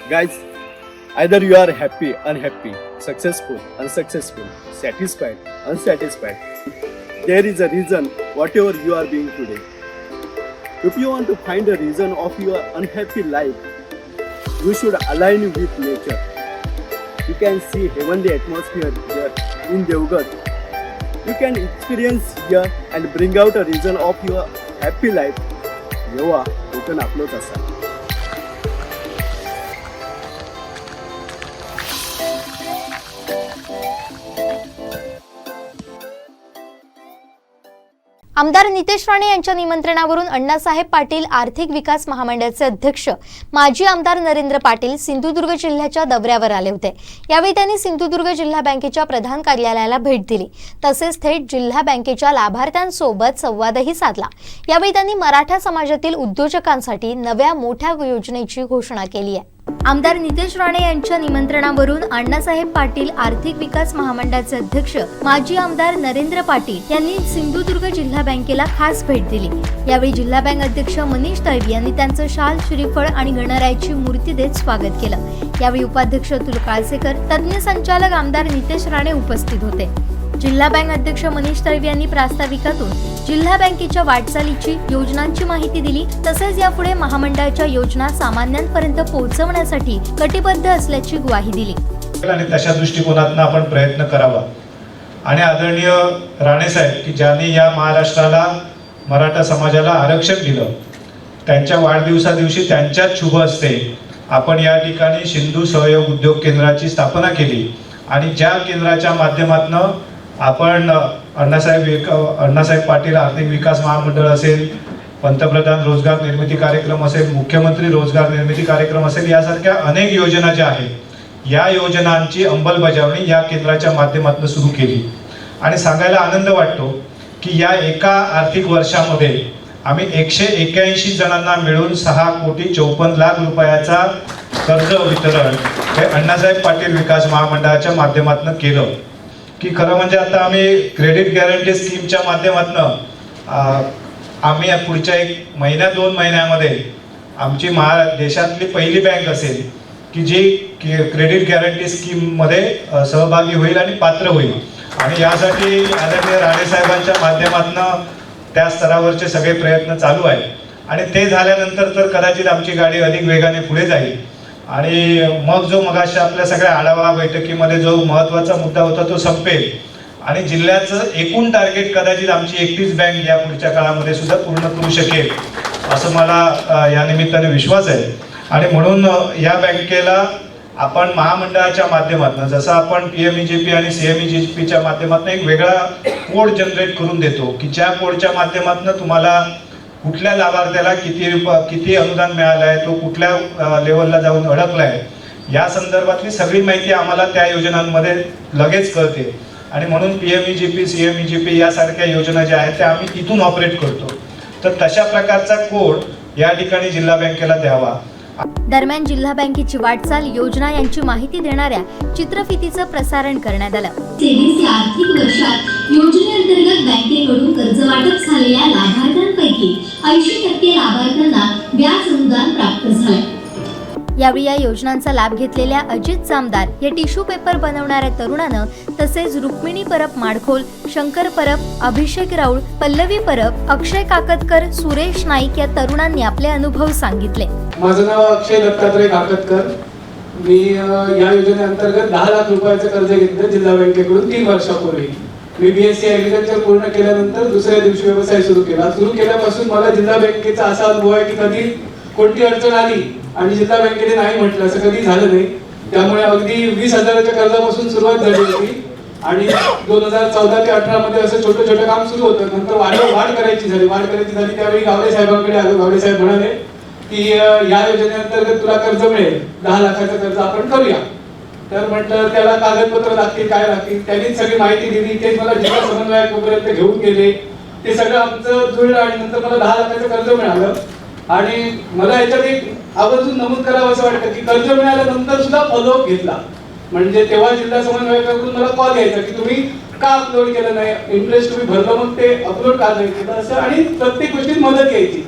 Guys, either you are happy, unhappy, successful, unsuccessful, satisfied, unsatisfied. There is a reason whatever you are being today. If you want to find a reason of your unhappy life, you should align with nature. You can see heavenly atmosphere here in जगभर. You can experience here and bring out a reason of your happy life. जेव्हा कोकण आपलंच असा. आमदार नितेश राणे यांच्या निमंत्रणावरून अण्णासाहेब पाटील आर्थिक विकास महामंडळाचे अध्यक्ष माजी आमदार नरेंद्र पाटील सिंधुदुर्ग जिल्ह्याच्या दौऱ्यावर आले होते. यावेळी त्यांनी सिंधुदुर्ग जिल्हा बँकेच्या प्रधान कार्यालयाला भेट दिली. तसेच थेट जिल्हा बँकेच्या लाभार्थ्यांसोबत संवादही साधला. यावेळी त्यांनी मराठा समाजातील उद्योजकांसाठी नव्या मोठ्या योजनेची घोषणा केली आहे. आमदार नितेश राणे यांच्या निमंत्रणावरून अण्णासाहेब पाटील आर्थिक विकास महामंडळाचे अध्यक्ष माजी आमदार नरेंद्र पाटील यांनी सिंधुदुर्ग जिल्हा बँकेला खास भेट दिली. यावेळी जिल्हा बँक अध्यक्ष मनीष तळवी यांनी त्यांचं शाल, श्रीफळ आणि गणरायाची मूर्ती देत स्वागत केलं. यावेळी उपाध्यक्ष अतुल काळसेकर, तज्ञ संचालक आमदार नितेश राणे उपस्थित होते. जिल्हा बँक अध्यक्ष मनीष तळवी यांनी प्रास्ताविकातून जिल्हा बँकेच्या वाटचालीची योजनांची माहिती दिली. तसेच यापुढे महामंडळाच्या योजना सामान्यांपर्यंत पोहोचवण्यासाठी कटिबद्ध असल्याची ग्वाही दिली. आणि तशा दृष्टिकोनातून आपण प्रयत्न करावा. आणि आदरणीय राणे साहेब की ज्यांनी या महाराष्ट्राला मराठा समाजाला आरक्षण दिलं, त्यांच्या वाढदिवसादिवशी त्यांच्याच शुभ हस्ते आपण या ठिकाणी सिंधू सहयोग उद्योग केंद्राची स्थापना केली. आणि ज्या केंद्राच्या माध्यमातून आपण अण्णासाहेब पाटील आर्थिक विकास महामंडळ असेल, पंतप्रधान रोजगार निर्मिती कार्यक्रम असेल, मुख्यमंत्री रोजगार निर्मिती कार्यक्रम असेल, यासारख्या अनेक योजना ज्या आहेत, या योजनांची अंमलबजावणी या केंद्राच्या माध्यमातून सुरू केली. आणि सांगायला आनंद वाटतो की या एका आर्थिक वर्षामध्ये आम्ही 181 जणांना मिळून 6,54,00,000 रुपयाचा कर्ज वितरण हे अण्णासाहेब पाटील विकास महामंडळाच्या माध्यमातून केलं. की खरं म्हणजे आता आम्ही क्रेडिट गॅरंटी स्कीमच्या माध्यमातून आम्ही पुढच्या 1 महिन्या 2 महिन्यामध्ये आमची देशातली पहिली बँक असेल की जी क्रेडिट गॅरंटी स्कीममध्ये सहभागी होईल आणि पात्र होईल. आणि यासाठी आदरणीय राणे साहेबांच्या माध्यमातून त्या स्तरावरचे सगळे प्रयत्न चालू आहेत. आणि ते झाल्यानंतर तर कदाचित आमची गाडी अधिक वेगाने पुढे जाईल. आणि मग जो मगाशी आपल्या सगळ्या आढावा बैठकीमध्ये जो महत्त्वाचा मुद्दा होता तो संपेल. आणि जिल्ह्याचं एकूण टार्गेट कदाचित आमची एकटीच बँक या पुढच्या काळामध्ये सुद्धा पूर्ण करू शकेल असं मला या निमित्ताने विश्वास आहे. आणि म्हणून या बँकेला आपण महामंडळाच्या माध्यमातून जसं आपण PMEGP आणि CMEGPच्या माध्यमातून एक वेगळा कोड जनरेट करून देतो की ज्या कोडच्या माध्यमातून तुम्हाला कुठल्या लाभार्थ्याला किती अनुदान मिळालं आहे, तो कुठल्या लेवलला जाऊन अडकला आहे, या संदर्भातली सगळी माहिती आम्हाला त्या योजनांमध्ये लगेच कळते. आणि म्हणून PMEGP CMEGP यासारख्या योजना ज्या आहेत त्या आम्ही तिथून ऑपरेट करतो. तर तशा प्रकारचा कोड या ठिकाणी जिल्हा बँकेला द्यावा. दरम्यान जिल्हा बँकेची वाटचाल, योजना यांची माहिती देणाऱ्या चित्रफितीचं प्रसारण करण्यात आलं. सेवेचे आर्थिक वर्षात योजनेअंतर्गत बँकेकडून कर्ज वाटप झालेल्या लाभार्थ्यांपैकी 80% लाभार्थ्यांना व्याज अनुदान प्राप्त झाले. यावेळी या योजनांचा लाभ घेतलेल्या अजित जामदार या टिश्यू पेपर बनवणाऱ्या तरुणानं, तसेच रुक्मिणी परब माडखोल, शंकर परब, अभिषेक राऊळ, पल्लवी परब, अक्षय काकतकर, सुरेश नाईक या तरुणांनी आपले अनुभव सांगितले. माझं नाव अक्षय दत्तात्रय काकतकर. मी या योजनेअंतर्गत 10 लाख रुपयाचं कर्ज घेतलं जिल्हा बँकेकडून 3 वर्षापूर्वी. मी BSc ॲग्रिकल्चर पूर्ण केल्यानंतर दुसऱ्या दिवशी व्यवसाय सुरू केल्यापासून मला जिल्हा बँकेचा असा अनुभव आहे की कधी कोणती अडचण आली आणि जिल्हा बँकेने नाही म्हटलं असं कधी झालं नाही. त्यामुळे अगदी 20,000च्या कर्जापासून सुरुवात झाली होती. आणि 2014 ते 18 मध्ये असं छोटं काम सुरू होतं. नंतर वाढ करायची झाली त्यावेळी गावडे साहेबांकडे आलो. गावडे साहेब म्हणाले की या योजनेअंतर्गत तुला कर्ज मिळेल, 10 लाखाचं कर्ज आपण करूया. तर म्हटलं त्याला कागदपत्र लागतील, काय लागतील, त्यांनी सगळी माहिती दिली. ते मला जिल्हा समन्वयकापर्यंत घेऊन गेले. ते सगळं आमचं जुळलं आणि नंतर मला 10 लाखाचं कर्ज मिळालं. आणि मला याच्यात एक आवर्जून नमूद करावं असं वाटतं की कर्ज मिळाल्यानंतर सुद्धा फॉलोअप घेतला. म्हणजे तेव्हा जिल्हा समन्वयकाकडून मला कॉल यायचा की तुम्ही का अपलोड केलं नाही, इंटरेस्ट तुम्ही भरलं मग ते अपलोड का नाही केलं असं. आणि प्रत्येक गोष्टीत मदत यायची.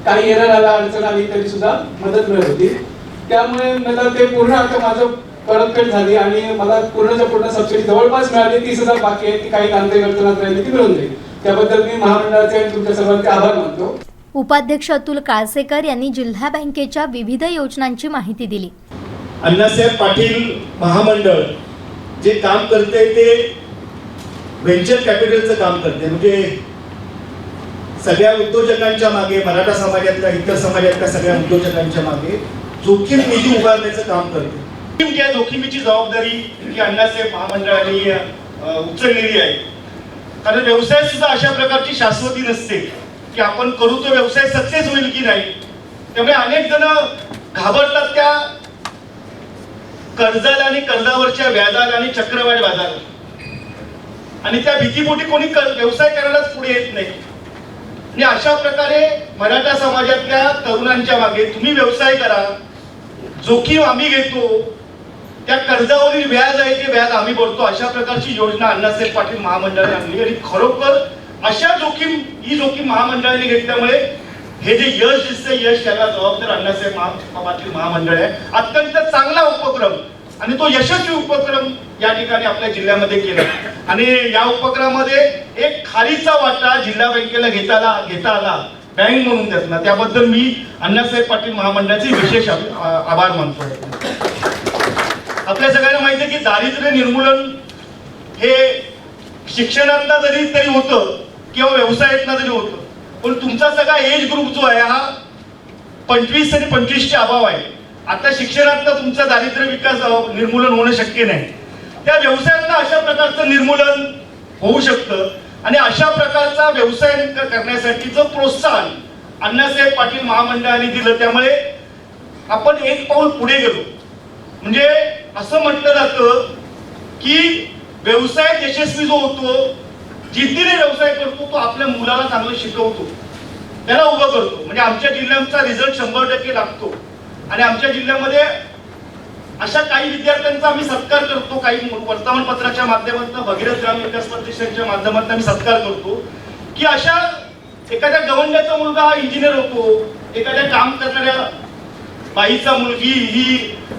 काही एरर आला, अडचण आली तरी सुद्धा मदत मिळत होती. त्यामुळे मला ते पूर्ण आता माझं परतफेड झाली आणि मला पूर्णच्या पूर्ण सबसिडी जवळपास मिळाली. 30,000 बाकी आहे, ती काही तांत्रिक अडचणात राहिली, ती मिळून जाईल. त्याबद्दल मी महामंडळाचे आणि तुमच्या सर्वांचे आभार मानतो. उपाध्यक्ष अतुल काळसेकर यांनी जिल्हा बँकेच्या विविध योजनांची माहिती दिली. अण्णासाहेब पाटील महामंडळ जे काम करते ते व्हेंचर कॅपिटलचं काम करते. म्हणजे सगळ्या उद्योजकांच्या मागे, मराठा समाजातल्या, इतर समाजातल्या सगळ्या उद्योजकांच्या मागे जोखीम निधी उभारण्याचं काम करते. त्या जोखमीची जबाबदारी ही अण्णासाहेब महामंडळाने उचललेली आहे. कारण व्यवसाय सुद्धा अशा प्रकारची शाश्वती नसते की आपण करू तो व्यवसाय सक्सेस होईल की नाही. त्यामुळे अनेक जण घाबरतात त्या कर्जाला आणि कर्जावरच्या व्याजाला आणि चक्रवाढ व्याजाला, आणि त्या भीतीपोटी कोणी व्यवसाय करायलाच पुढे येत नाही. आणि अशा प्रकारे मराठा समाजातल्या तरुणांच्या मागे तुम्ही व्यवसाय करा, जोखीम आम्ही घेतो, त्या कर्जावरील व्याज आहे ते व्याज आम्ही भरतो, अशा प्रकारची योजना अण्णासाहेब पाटील महामंडळाने आणली. आणि खरोखर अशा ही जोखीम महामंडळाने घेतल्यामुळे हे जे यश दिसतंय, यश त्याला जबाबदार अण्णासाहेब पाटील महामंडळ आहे. अत्यंत चांगला उपक्रम आणि तो यशस्वी उपक्रम या ठिकाणी आपल्या जिल्ह्यामध्ये केला. आणि या उपक्रमामध्ये एक खारीचा वाटा जिल्हा बँकेला घेता आला बँक म्हणून त्यातला, त्याबद्दल मी अण्णासाहेब पाटील महामंडळाचे विशेष आभार मानतो. आपल्या सगळ्यांना माहिती आहे की दारिद्र्य निर्मूलन हे शिक्षणातला तरी होतं किंवा व्यवसायातला जरी होतं, पण तुमचा सगळा एज ग्रुप जो आहे हा 25 आणि 25च्या अभाव आहे. आता शिक्षणातलं तुमचं दारिद्र्य विकास निर्मूलन होणं शक्य नाही. त्या व्यवसायातलं अशा प्रकारचं निर्मूलन होऊ शकतं. आणि अशा प्रकारचा व्यवसाय करण्यासाठीचं प्रोत्साहन अण्णासाहेब पाटील महामंडळाने दिलं. त्यामुळे आपण एक पाऊल पुढे गेलो. म्हणजे असं म्हटलं जातं की व्यवसाय यशस्वी जो होतो, जिद्दीने व्यवसाय करतो, तो आपल्या मुलाला चांगलं शिकवतो, त्याला उभं करतो. म्हणजे आमच्या जिल्ह्याचा रिझल्ट 100% लागतो. आणि आमच्या जिल्ह्यामध्ये अशा काही विद्यार्थ्यांचा आम्ही सत्कार करतो, काही वर्तमानपत्राच्या माध्यमातून, भगीरथ ग्राम विकास प्रतिष्ठानच्या माध्यमातून आम्ही सत्कार करतो की अशा एखाद्या गवंड्याचा मुलगा हा इंजिनियर होतो, एखाद्या काम करणाऱ्या बाईचा मुलगी ही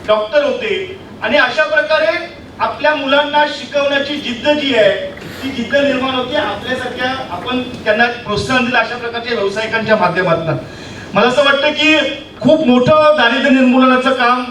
डॉक्टर होते. आणि अशा प्रकारे आपल्या मुलांना शिकवण्याची जिद्द जी आहे ती जिद्द निर्माण होते आपल्यासारख्या, आपण त्यांना प्रोत्साहन दिलं अशा प्रकारच्या व्यावसायिकांच्या माध्यमातून. मला असं वाटतं की खूप मोठं दारिद्र्य निर्मूलनाचं काम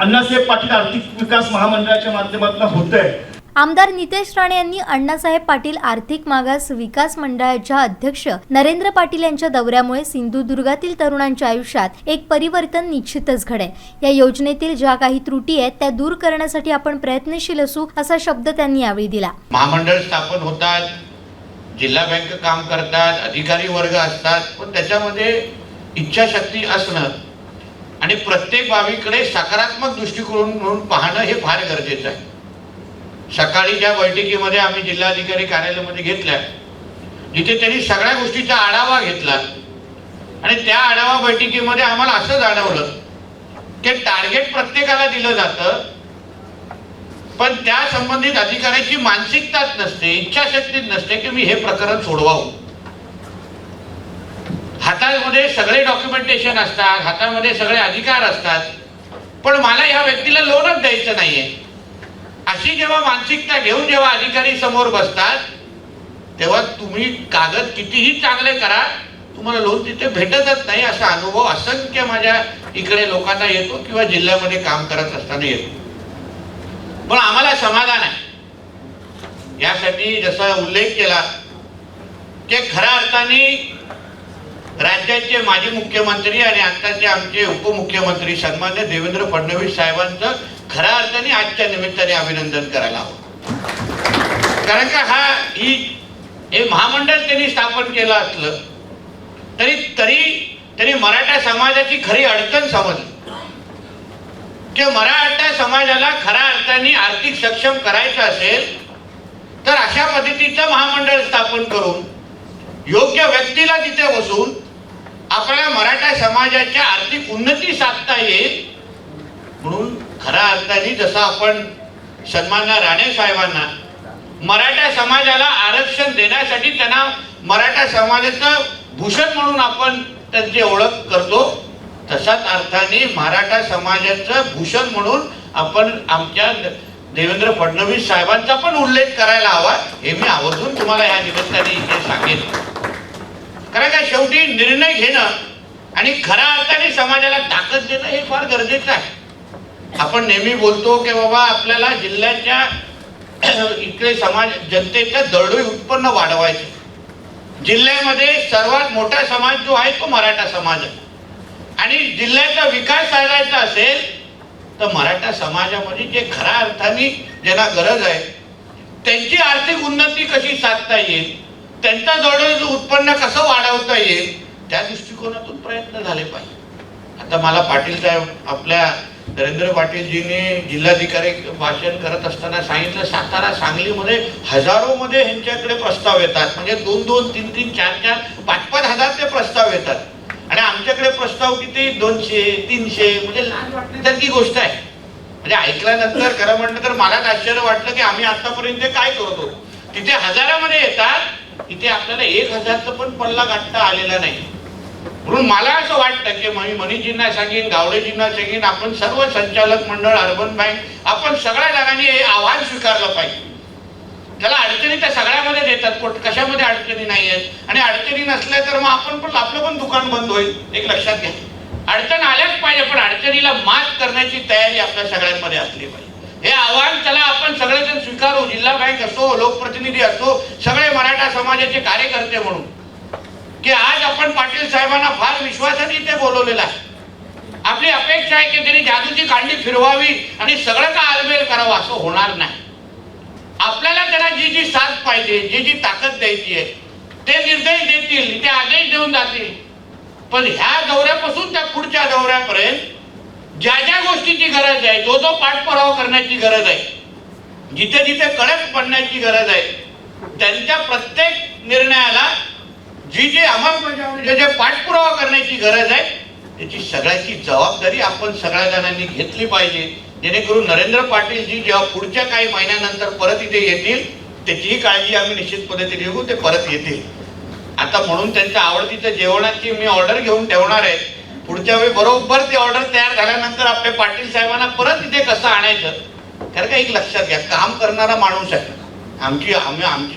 अण्णासाहेब पाटील आर्थिक विकास महामंडळाच्या माध्यमातून होत आहे. आमदार नितेश राणे यांनी अण्णासाहेब पाटील आर्थिक मागास विकास मंडळाच्या अध्यक्ष नरेंद्र पाटील यांच्या दौऱ्यामुळे सिंधुदुर्गातील तरुणांच्या आयुष्यात एक परिवर्तन निश्चितच घडेल. या योजनेतील ज्या काही त्रुटी आहेत त्या दूर करण्यासाठी आपण प्रयत्नशील असू, असा शब्द त्यांनी यावेळी दिला. महामंडळ स्थापन होतात, जिल्हा बँक काम करतात, अधिकारी वर्ग असतात, पण त्याच्यामध्ये इच्छाशक्ती असणं आणि प्रत्येक बाबीकडे सकारात्मक दृष्टिकोन म्हणून पाहणं हे फार गरजेचं आहे. सकाळी ज्या बैठकीमध्ये आम्ही जिल्हाधिकारी कार्यालयामध्ये घेतल्या, जिथे त्यांनी सगळ्या गोष्टीचा आढावा घेतला आणि त्या आढावा बैठकीमध्ये आम्हाला असं जाणवलं की टार्गेट प्रत्येकाला दिलं जातं, पण त्या संबंधित अधिकाऱ्याची मानसिकताच नसते, इच्छाशक्तीच नसते की मी हे प्रकरण सोडवावं. हातामध्ये सगळे डॉक्युमेंटेशन असतात, हातामध्ये सगळे अधिकार असतात, पण मला ह्या व्यक्तीला लोनच द्यायचं नाहीये, अशी जेव्हा मानसिकता घेऊन जेव्हा अधिकारी समोर बसतात, तेव्हा तुम्ही कागद कितीही चांगले करा, तुम्हाला लोन तिथे भेटतच नाही. असा अनुभव असंख्य माझ्या इकडे लोकांना येतो किंवा जिल्ह्यामध्ये काम करत असताना येतो. पण आम्हाला समाधान आहे. यासाठी जसा उल्लेख केला की खऱ्या अर्थाने राज्याचे माजी मुख्यमंत्री आणि आताचे आमचे उपमुख्यमंत्री सन्मान्य देवेंद्र फडणवीस साहेबांचं खऱ्या अर्थाने आजच्या निमित्ताने अभिनंदन करायला हवं. कारण का हे महामंडळ त्यांनी स्थापन केलं असलं तरी मराठा समाजाची खरी अडचण समजली की मराठा समाजाला खऱ्या अर्थाने आर्थिक सक्षम करायचं असेल तर अशा पद्धतीचं महामंडळ स्थापन करून योग्य व्यक्तीला तिथे बसून आपल्या मराठा समाजाच्या आर्थिक उन्नती साधता येईल. म्हणून खऱ्या अर्थाने जसं आपण सन्माननीय राणे साहेबांना मराठा समाजाला आरक्षण देण्यासाठी त्यांना मराठा समाजाचं भूषण म्हणून आपण त्यांची ओळख करतो, तसं तसाच अर्थाने मराठा समाजाचं भूषण म्हणून आपण आमच्या देवेंद्र फडणवीस साहेबांचा पण उल्लेख करायला हवा, हे मी आवर्जून तुम्हाला या निमित्ताने इथे सांगेन. कारण का शेवटी निर्णय घेणं आणि खऱ्या अर्थाने समाजाला ताकद देणं हे फार गरजेचं आहे. आपण नेहमी बोलतो की बाबा आपल्याला जिल्ह्याच्या इकडे समाज जनतेचं दरडोई उत्पन्न वाढवायचं. जिल्ह्यामध्ये सर्वात मोठा समाज जो आहे तो मराठा समाज आहे आणि जिल्ह्याचा विकास साधायचा असेल तर मराठा समाजामध्ये जे खऱ्या अर्थाने ज्यांना गरज आहे त्यांची आर्थिक उन्नती कशी साधता येईल, त्यांचा दरडोई उत्पन्न कसं वाढवता येईल, त्या दृष्टिकोनातून प्रयत्न झाले पाहिजे. आता मला पाटील साहेब आपल्या नरेंद्र पाटीलजींनी जिल्हाधिकारी भाषण करत असताना सांगितलं, सातारा सांगलीमध्ये हजारोमध्ये ह्यांच्याकडे प्रस्ताव येतात. म्हणजे 2-2, 3-3, 4-4, 5-5 हजार ते प्रस्ताव येतात आणि आमच्याकडे प्रस्ताव किती 200, 300. म्हणजे लहान वाटण्यासारखी गोष्ट आहे. म्हणजे ऐकल्यानंतर खरं म्हटलं तर मलाच आश्चर्य वाटलं की आम्ही आतापर्यंत काय करतो. तिथे हजारामध्ये येतात, इथे आपल्याला 1000चा पण पल्ला गाठता आलेला नाही. म्हणून मला असं वाटतं की मी मनीजींना सांगेन, गावडेजींना सांगेन, आपण सर्व संचालक मंडळ, अर्बन बँक, आपण सगळ्या जणांनी हे आव्हान स्वीकारलं पाहिजे. त्याला अडचणी तर सगळ्यामध्ये देतात, कशामध्ये अडचणी नाही आहेत आणि अडचणी नसल्या तर मग आपण पण आपलं पण दुकान बंद होईल. एक लक्षात घ्या, अडचण आल्याच पाहिजे पण अडचणीला मात करण्याची तयारी आपल्या सगळ्यांमध्ये असली पाहिजे. हे आव्हान त्याला आपण सगळेजण स्वीकारू. जिल्हा बँक असो, लोकप्रतिनिधी असो, सगळे मराठा समाजाचे कार्यकर्ते म्हणून की आज आपण पाटील साहेबांना फार विश्वासाने इथे बोलवलेला आहे. आपली अपेक्षा आहे की त्यांनी जादूची कांडी फिरवावी आणि सगळं का आलबेल करावं, असं होणार नाही. आपल्याला त्यांना जी जी साथ पाहिजे, जी जी ताकद द्यायची आहे ते निर्देश देतील, ते आदेश देऊन जातील. पण ह्या दौऱ्यापासून त्या पुढच्या दौऱ्यापर्यंत ज्या ज्या गोष्टीची गरज आहे, जो जो पाठपुरावा करण्याची गरज आहे, जिथे जिथे कडक पडण्याची गरज आहे, त्यांच्या प्रत्येक निर्णयाला जी जी अंमलबजावणी, जे जे पाठपुरावा करण्याची गरज आहे त्याची सगळ्याची जबाबदारी आपण सगळ्या जणांनी घेतली पाहिजे. जेणेकरून नरेंद्र पाटीलजी जेव्हा पुढच्या काही महिन्यानंतर परत इथे येतील त्याचीही काळजी आम्ही निश्चित पद्धतीने घेऊ, ते परत येतील. आता म्हणून त्यांच्या आवडतीच्या जेवणाची मी ऑर्डर घेऊन ठेवणार आहे. पुढच्या वेळी बरोबर ती ऑर्डर तयार झाल्यानंतर आपल्या पाटील साहेबांना परत इथे कसं आणायचं. कारण का एक लक्षात घ्या, काम करणारा माणूस आहे. आमची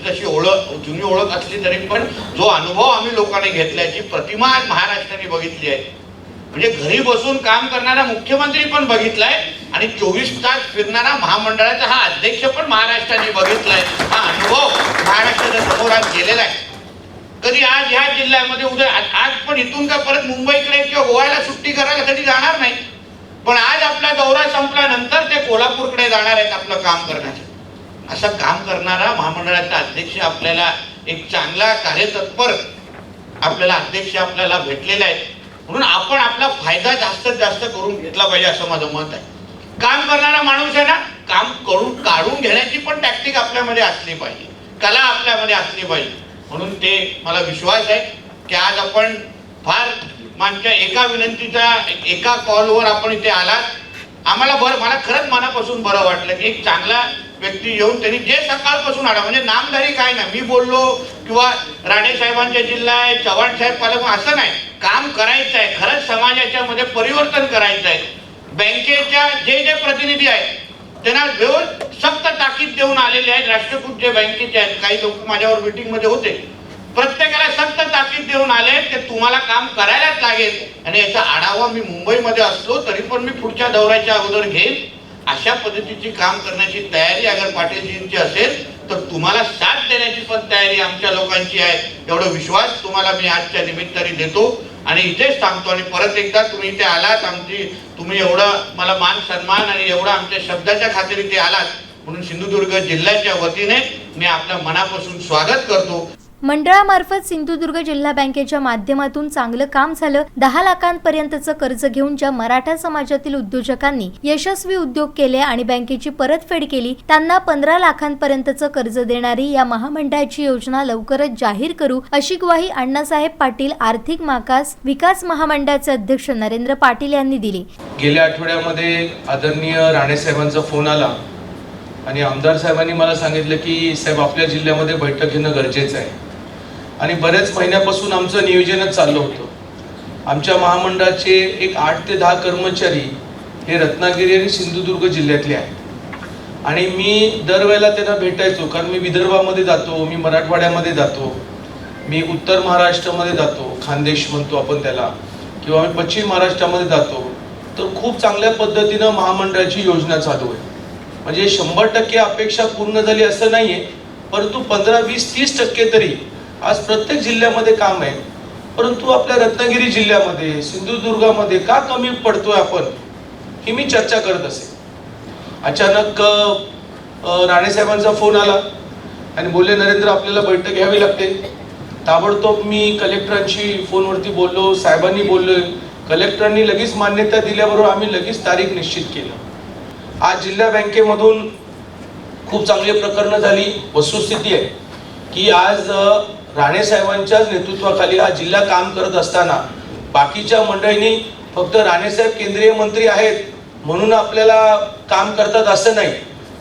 तशी ओळख, जुनी ओळख असली तरी पण जो अनुभव आम्ही लोकांनी घेतल्याची प्रतिमा आज महाराष्ट्राने बघितली आहे. म्हणजे घरी बसून काम करणारा मुख्यमंत्री पण बघितलाय आणि 24 तास फिरणारा महामंडळाचा हा अध्यक्ष पण महाराष्ट्राने बघितलाय. हा अनुभव महाराष्ट्राच्या समोर आज गेलेला आहे. कधी आज ह्या जिल्ह्यामध्ये उद्या आज पण इथून का परत मुंबईकडे किंवा गोव्याला सुट्टी करायला कधी जाणार नाही, पण आज आपला दौरा संपल्यानंतर ते कोल्हापूरकडे जाणार आहेत आपलं काम करण्यासाठी. असं काम करणारा महामंडळाचा अध्यक्ष आपल्याला, एक चांगला कार्यतत्पर आपल्याला अध्यक्ष आपल्याला भेटलेला आहे. म्हणून आपण आपला फायदा जास्तीत जास्त करून घेतला पाहिजे असं माझं मत आहे. काम करणारा माणूस आहे ना, काम करून काढून घेण्याची पण टॅक्टिक आपल्यामध्ये असली पाहिजे, कला आपल्यामध्ये असली पाहिजे. म्हणून ते मला विश्वास आहे की आज आपण फार मागच्या एका विनंतीचा, एका कॉलवर आपण इथे आलात. आम्हाला मला खरंच मनापासून बरं वाटलं की एक चांगला व्यक्ती येऊन त्यांनी जे सकाळपासून आला, म्हणजे नामधारी काय नाही, मी बोललो किंवा राणे साहेबांचा जिल्हा आहे, चव्हाण साहेब पालक, असं नाही. काम करायचं आहे, खरंच समाजाच्या मध्ये परिवर्तन करायचं आहे. बँकेच्या जे जे प्रतिनिधी आहेत त्यांना सक्त ताकीद देऊन आलेले आहेत. राष्ट्रीयकृत जे बँकेचे आहेत, काही लोक माझ्यावर मीटिंग मध्ये होते, प्रत्येकाला सक्त ताकीद देऊन आले की तुम्हाला काम करायलाच लागेल. आणि याचा आढावा मी मुंबईमध्ये असलो तरी पण मी पुढच्या दौऱ्याच्या अगोदर घेईन. अशा पद्धतीची काम करण्याची तयारी अगर पाटीलजींची असेल तर तुम्हाला साथ देण्याची पण तयारी आमच्या लोकांची आहे. एवढा विश्वास तुम्हाला मी आजच्या निमित्ताने देतो आणि इथेच थांबतो. आणि परत एकदा तुम्ही इथे आलात, तुम्ही एवढं मला मान सन्मान आणि एवढा आमच्या शब्दाच्या खातिर इथे आलात, म्हणून सिंधुदुर्ग जिल्ह्याच्या वतीने मी आपल्या मनापासून स्वागत करतो. मंडळामार्फत सिंधुदुर्ग जिल्हा बँकेच्या माध्यमातून चांगलं काम झालं. 10 लाखांपर्यंतचं कर्ज घेऊन ज्या मराठा समाजातील उद्योजकांनी यशस्वी उद्योग केले आणि बँकेची परतफेड केली त्यांना 15 लाखांपर्यंतचं कर्ज देणारी या महामंडळाची योजना लवकरच जाहीर करू, अशी ग्वाही अण्णासाहेब पाटील आर्थिक मागास विकास महामंडळाचे अध्यक्ष नरेंद्र पाटील यांनी दिली. गेल्या आठवड्यामध्ये आदरणीय राणे साहेबांचा फोन आला आणि आमदार साहेबांनी मला सांगितलं की साहेब आपल्या जिल्ह्यामध्ये बैठक घेणं गरजेचं आहे. आणि बऱ्याच महिन्यापासून आमचं नियोजनच चाललं होतं आमच्या महामंडळाचे एक 8 ते 10 कर्मचारी हे रत्नागिरी आणि सिंधुदुर्ग जिल्ह्यातले आहेत आणि मी दरवेळेला त्यांना भेटायचो, कारण मी विदर्भामध्ये जातो, मी मराठवाड्यामध्ये जातो, मी उत्तर महाराष्ट्रामध्ये जातो, खानदेश म्हणतो आपण त्याला, किंवा मी पश्चिम महाराष्ट्रामध्ये जातो. तर खूप चांगल्या पद्धतीनं महामंडळाची योजना चालू आहे. म्हणजे 100% अपेक्षा पूर्ण झाली असं नाही आहे, परंतु 15, 20, 30% तरी आज प्रत्येक जिल्ह्यामध्ये काम आहे. परंतु आपल्या रत्नागिरी जिल्ह्यामध्ये, सिंधुदुर्गामध्ये का कमी पडतोय आपण, ही मी चर्चा करत असे. अचानक राणेसाहेबांचा फोन आला आणि बोलले, नरेंद्र आपल्याला बैठक घ्यावी लागते. ताबडतोब मी कलेक्टरांशी फोनवरती बोललो, साहेबांनी बोललो, कलेक्टरांनी लगेच मान्यता दिल्याबरोबर आम्ही लगेच तारीख निश्चित केलं. आज जिल्हा बँकेमधून खूप चांगली प्रकरणं झाली. वस्तुस्थिती आहे की आज राणेसाहेबांच्याच नेतृत्वाखाली हा जिल्हा काम करत असताना बाकीच्या मंडळींनी फक्त राणेसाहेब केंद्रीय मंत्री आहेत म्हणून आपल्याला काम करतात असं नाही,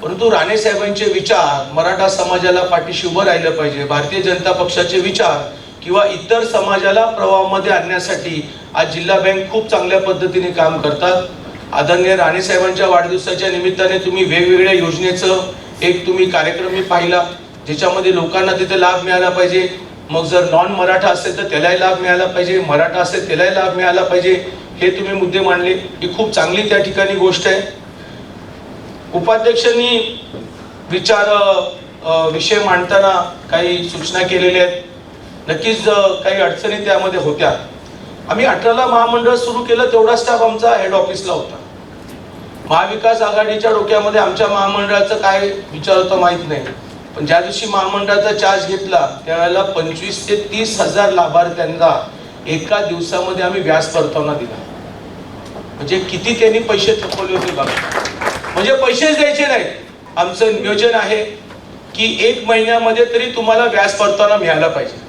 परंतु राणेसाहेबांचे विचार मराठा समाजाला पाठीशी उभं राहिलं पाहिजे, भारतीय जनता पक्षाचे विचार किंवा इतर समाजाला प्रवाहामध्ये आणण्यासाठी आज जिल्हा बँक खूप चांगल्या पद्धतीने काम करतात. आदरणीय राणेसाहेबांच्या वाढदिवसाच्या निमित्ताने तुम्ही वेगवेगळ्या योजनेचं एक तुम्ही कार्यक्रम मी पाहिला, ज्याच्यामध्ये लोकांना तिथे लाभ मिळाला पाहिजे. मग जर नॉन मराठा असेल तर त्यालाही लाभ मिळाला पाहिजे, मराठा असेल त्यालाही लाभ मिळाला पाहिजे, हे तुम्ही मुद्दे मांडले. ही खूप चांगली त्या ठिकाणी गोष्ट आहे. उपाध्यक्षांनी विषय मांडताना काही सूचना केलेल्या आहेत. नक्कीच काही अडचणी त्यामध्ये होत्या. आम्ही 18ला महामंडळ सुरू केलं, तेवढा स्टाफ आमचा हेड ऑफिसला होता. महाविकास आघाडीच्या डोक्यामध्ये आमच्या महामंडळाचं काय विचार होता माहित नाही, पण ज्या दिवशी महामंडळाचा चार्ज घेतला त्यावेळेला 25 ते 30 हजार लाभार्थ्यांना एका दिवसामध्ये आम्ही व्याज परतावा दिला. म्हणजे किती त्यांनी पैसे थकवले होते बघा. म्हणजे पैसेच द्यायचे नाहीत. आमचं नियोजन आहे की 1 महिन्यामध्ये तरी तुम्हाला व्याज परतावा मिळाला पाहिजे.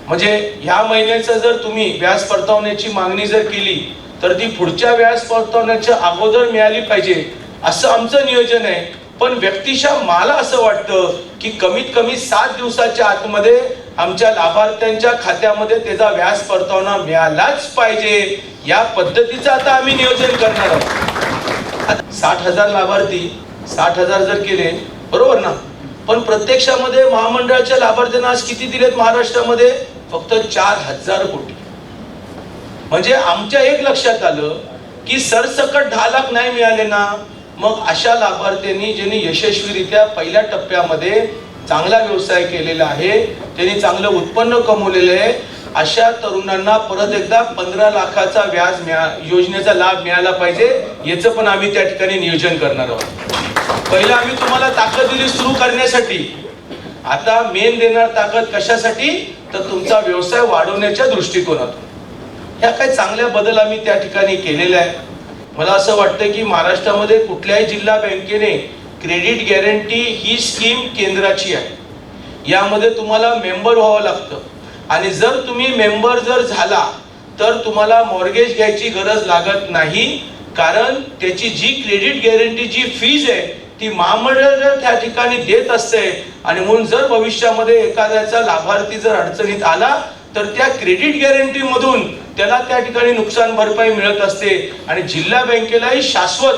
म्हणजे ह्या महिन्याचं जर तुम्ही व्याज परतावण्याची मागणी जर केली तर ती पुढच्या व्याज परतावण्याच्या अगोदर मिळाली पाहिजे, असं आमचं नियोजन आहे. पण व्यक्तिशः मला असं वाटतं की कमीत कमी 7 दिवसाच्या आतमध्ये आमच्या लाभार्थ्यांच्या खात्यामध्ये त्याचा व्याज परतावा मिळालाच पाहिजे. या पद्धतीचं आता आम्ही नियोजन करणार आहोत. 60,000 लाभार्थी 60,000 जर केले बरोबर ना, पण प्रत्यक्षामध्ये महामंडळाच्या लाभार्थ्यांना आज किती दिलेत महाराष्ट्रामध्ये? फक्त 4,000 कोटी. म्हणजे आमच्या एक लक्षात आलं की सरसकट 10 लाख नाही मिळाले ना, मग अशा लाभार्थ्यांनी ज्यांनी यशस्वीरित्या पहिल्या टप्प्यामध्ये चांगला व्यवसाय केलेला आहे, त्यांनी चांगलं उत्पन्न कमवलेलं आहे, अशा तरुणांना परत एकदा 15 लाखाचा योजनेचा लाभ मिळाला पाहिजे. याचं पण आम्ही त्या ठिकाणी नियोजन करणार आहोत. पहिला आम्ही तुम्हाला ताकद दिली सुरू करण्यासाठी, आता मेन देणार ताकद कशासाठी? तर तुमचा व्यवसाय वाढवण्याच्या दृष्टिकोनातून. ह्या काही चांगल्या बदल आम्ही त्या ठिकाणी केलेले आहे. मला असं वाटतं की महाराष्ट्रामध्ये कुठल्याही जिल्हा बँकेने क्रेडिट गॅरंटी ही स्कीम केंद्राची आहे. यामध्ये तुम्हाला मेंबर व्हावं लागतं आणि जर तुम्ही मेंबर जर झाला तर तुम्हाला मॉर्गेज घ्यायची गरज लागत नाही, कारण त्याची जी क्रेडिट गॅरंटीची फीज आहे ती महामंडळ त्या ठिकाणी देत असते. आणि म्हणून जर भविष्यामध्ये एखाद्याचा लाभार्थी जर अडचणीत आला तर त्या क्रेडिट गॅरंटी मधून त्याला त्या ठिकाणी नुकसान भरपाई मिळत असते आणि जिल्हा बँकेलाही शाश्वत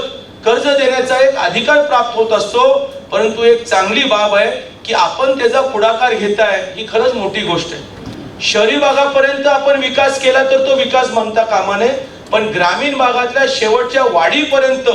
कर्ज देण्याचा एक अधिकार प्राप्त होत असतो. परंतु एक चांगली बाब आहे की आपण त्याचा पुढाकार घेताय, ही खरंच मोठी गोष्ट आहे. शहरी भागापर्यंत आपण विकास केला तर तो विकास म्हणता कामा नये, पण ग्रामीण भागातल्या शेवटच्या वाडीपर्यंत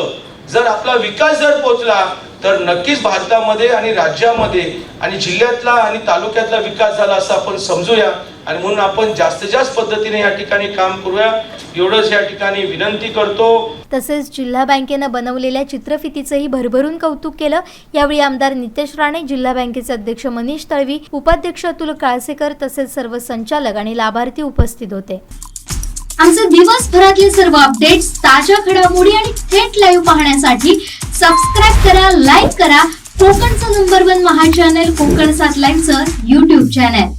जर आपला विकास जर पोहोचला तर नक्कीच भारतामध्ये आणि राज्यामध्ये आणि जिल्ह्यातला आणि तालुक्यातला विकास झाला असं आपण समजूया. आणि म्हणून आपण जास्तीत जास्त पद्धतीने या ठिकाणी काम करूया, एवढंच या ठिकाणी विनंती करतो. तसेच जिल्हा बँकेनं बनवलेल्या चित्रफितीचंही भरभरून कौतुक केलं. यावेळी आमदार नितेश राणे, जिल्हा बँकेचे अध्यक्ष मनीष तळवी, उपाध्यक्ष अतुल काळसेकर तसेच सर्व संचालक आणि लाभार्थी उपस्थित होते. आमचे दिवसभरातले सर्व अपडेट्स, ताज्या घडामोडी आणि थेट लाईव्ह पाहण्यासाठी सबस्क्राईब करा, लाईक करा कोकणचं नंबर 1 महा चॅनल कोकणसाद लाईव्हचं YouTube चॅनल.